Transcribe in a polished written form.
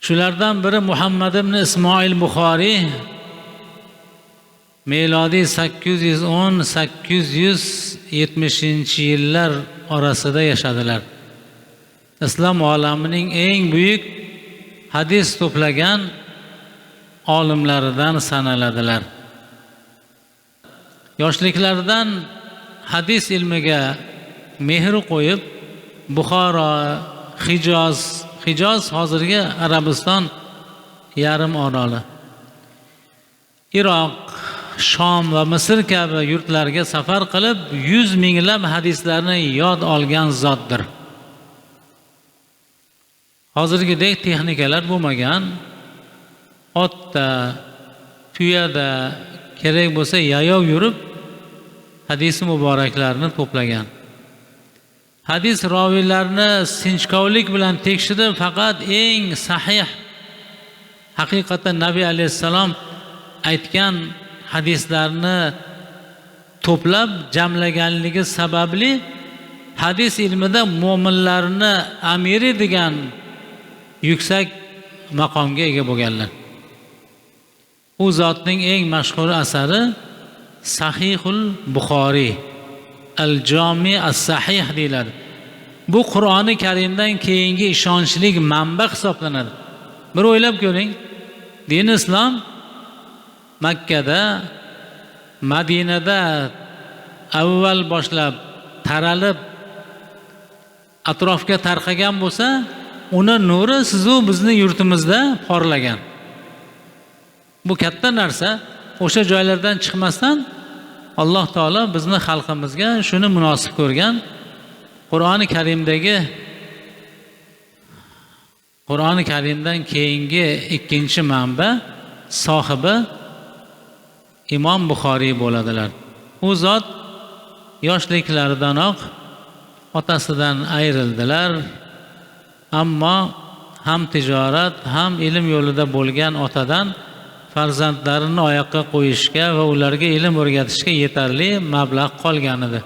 Shulardan biri Muhammad ibn Ismoil Buxoriy milodiy 810-870 yillar orasida yashadilar. Islom olamining eng buyuk hadis to'plagan olimlaridan sanaladilar. Yoshliklaridan hadis ilmiga mehr qo'yib, Buxoro, Hijoz hozirgi Arabiston yarim oroli, Iroq, Shom va Misr kabi yurtlarga safar qilib 100 minglab hadislarni yod olgan zotdir. Hozirgidek texnikalar bo'lmagan, otda, tuyada kerak bo'lsa yayov yurib hadis muboraklarni to'plagan. Hadis roviylarini sinchkovlik bilan tekshirib, faqat eng sahih, haqiqatan Nabiy alayhissalom aytgan hadislarni to'plab jamlaganligi sababli hadis ilmida mo'minlarni amiri degan yuksak maqomga ega bo'lganlar. U zotning eng mashhur asari Sahihul Buxoriy, Al-Jami as-Sahih deyiladi. Bu Qur'oni Karimdan keyingi ishonchli manba hisoblanadi. Bir o'ylab ko'ring, din islom Makkada, Madinada avval boshlab taralib atrofga tarqagan bo'lsa, uni nuri sizu bizni yurtimizda porlagan. Bu katta narsa. O'sha joylardan chiqmasdan Alloh taolo bizni xalqimizga shuni munosib ko'rgan. Qur'oni Karimdan keyingi ikkinchi manba sohibi Imom Buxoriy bo'ladilar. U zot yoshliklaridanoq otasidan ayrildilar, ammo ham tijorat, ham ilm yo'lida bo'lgan otadan farzandlarini oyoqqa qo'yishga va ularga ilm o'rgatishga yetarli mablag' qolgan edi.